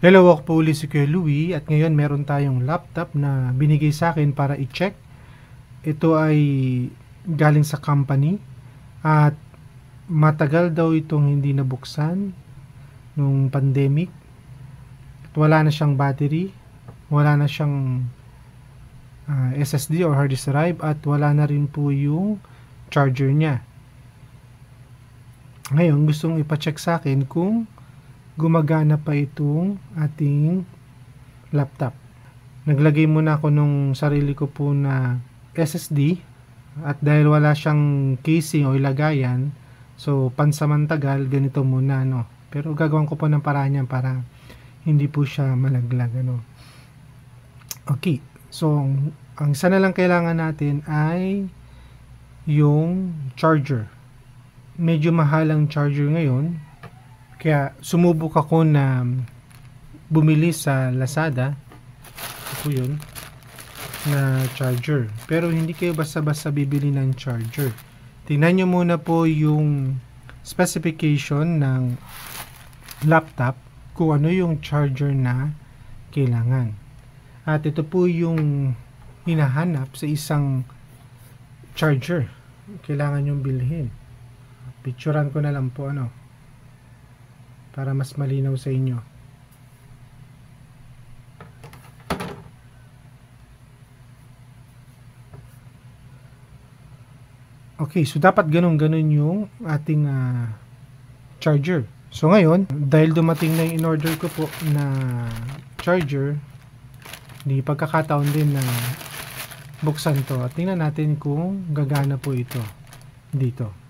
Hello, ako po ulit si Kuya Louie at ngayon meron tayong laptop na binigay sa akin para i-check. Ito ay galing sa company at matagal daw itong hindi nabuksan nung pandemic. At wala na siyang battery, wala na siyang SSD or hard disk drive at wala na rin po yung charger niya. Ngayon gustong ipa-check sa akin kung gumagana pa itong ating laptop. Naglagay muna ako nung sarili ko po na SSD at dahil wala siyang casing o ilagayan, so pansamantagal ganito muna, no. Pero gagawin ko po ng paraan niyan para hindi po siya malaglag, ano. Okay, so ang isa na lang kailangan natin ay yung charger. Medyo mahal ang charger ngayon. Kaya sumubok ako na bumili sa Lazada. Ito po yun, na charger. Pero hindi kayo basta-basta bibili ng charger. Tingnan nyo muna po yung specification ng laptop kung ano yung charger na kailangan. At ito po yung hinahanap sa isang charger. Kailangan yung bilhin. Picturean ko na lang po para mas malinaw sa inyo. Okay, so dapat ganun-ganun yung ating charger. So ngayon, dahil dumating na yung in-order ko po na charger, di pagkakataon din na buksan to. At tingnan natin kung gagana po ito dito.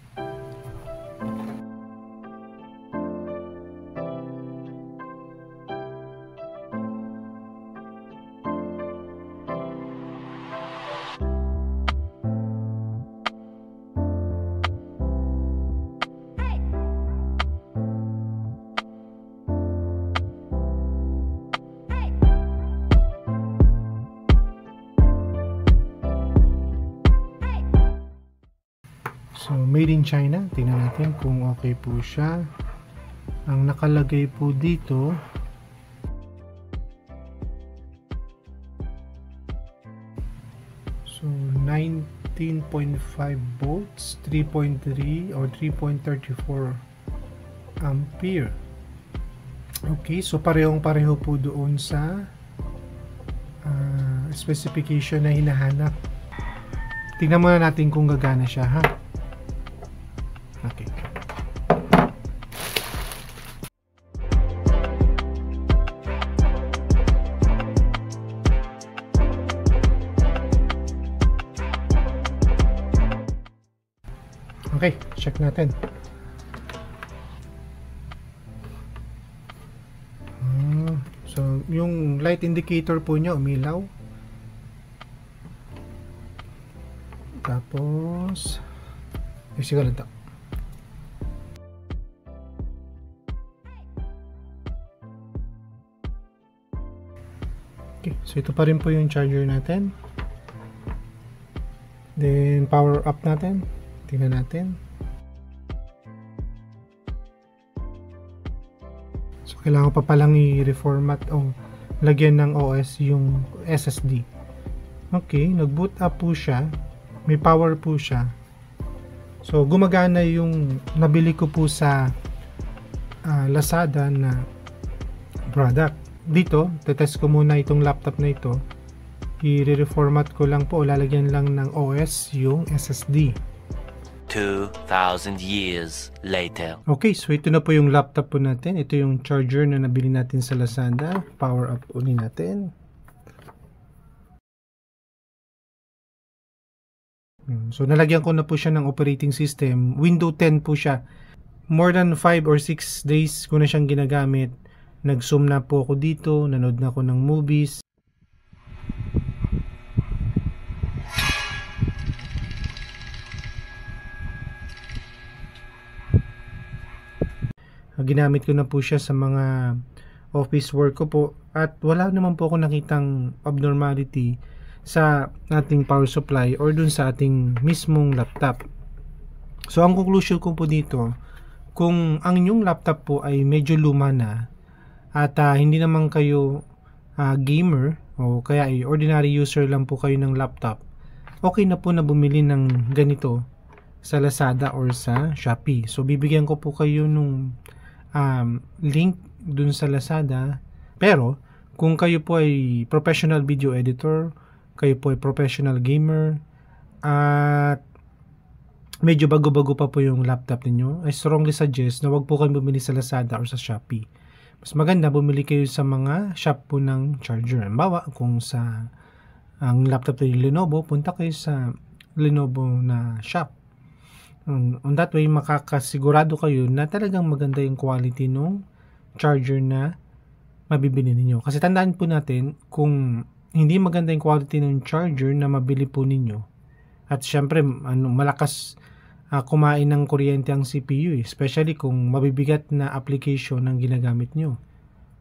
So, made in China. Tingnan natin kung okay po siya. Ang nakalagay po dito, so 19.5 volts, 3.3 or 3.34 ampere. Okay, so parehong-pareho po doon sa specification na hinahanap. Tingnan muna natin kung gagana siya, ha? Okay. Okay, check natin. So, yung light indicator po niya umilaw. Tapos, siguro lang ito. Okay, so ito pa rin po yung charger natin. Then power up natin. Tingnan natin. So kailangan pa palang i-reformat o lagyan ng OS yung SSD. Okay, nag-boot up po siya. May power po siya. So gumagana yung nabili ko po sa Lazada na product. Dito, tetest ko muna itong laptop na ito. I-reformat ko lang po, lalagyan lang ng OS yung SSD. 2,000 years later. Okay, so ito na po yung laptop po natin. Ito yung charger na nabili natin sa Lazada. Power up ulit natin. So nalagyan ko na po siya ng operating system. Windows 10 po siya. More than 5 or 6 days ko na siyang ginagamit. Nag-zoom na po ako dito, nanood na ako ng movies. Ginamit ko na po siya sa mga office work ko po at wala naman po ako nakitang abnormality sa ating power supply or dun sa ating mismong laptop. So ang conclusion ko po dito, kung ang inyong laptop po ay medyo luma na at hindi naman kayo gamer o kaya ay ordinary user lang po kayo ng laptop, okay na po na bumili ng ganito sa Lazada or sa Shopee. So bibigyan ko po kayo nung link dun sa Lazada. Pero kung kayo po ay professional video editor, kayo po ay professional gamer, at medyo bago-bago pa po yung laptop ninyo, I strongly suggest na wag po kayo bumili sa Lazada or sa Shopee. Mas maganda bumili kayo sa mga shop po ng charger. Halimbawa, kung sa ang laptop ng Lenovo, punta kayo sa Lenovo na shop. On that way, makakasigurado kayo na talagang maganda yung quality ng charger na mabibili ninyo. Kasi tandaan po natin, kung hindi maganda yung quality ng charger na mabili po ninyo, at syempre malakas kumain ng kuryente ang CPU, especially kung mabibigat na application ang ginagamit nyo.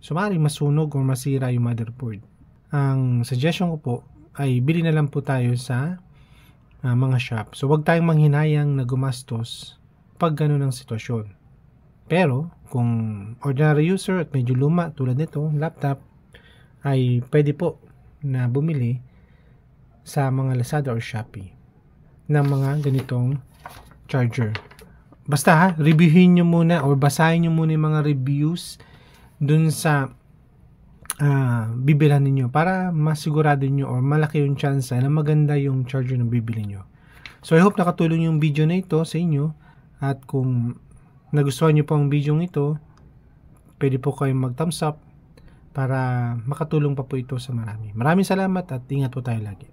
So maaaring masunog o masira yung motherboard. Ang suggestion ko po ay bili na lang po tayo sa mga shop. So wag tayong manghinayang na gumastos pag ganun ang sitwasyon. Pero kung ordinary user at medyo luma tulad nito, laptop, ay pwede po na bumili sa mga Lazada or Shopee ng mga ganitong charger. Basta reviewin nyo muna or basahin nyo muna yung mga reviews dun sa bibilhan ninyo para masigurado nyo or malaki yung chance na maganda yung charger na bibili nyo. So I hope nakatulong yung video na ito sa inyo, at kung nagustuhan nyo po ang video ito, pwede po kayong mag thumbs up para makatulong pa po ito sa marami. Maraming salamat at ingat po tayo lagi.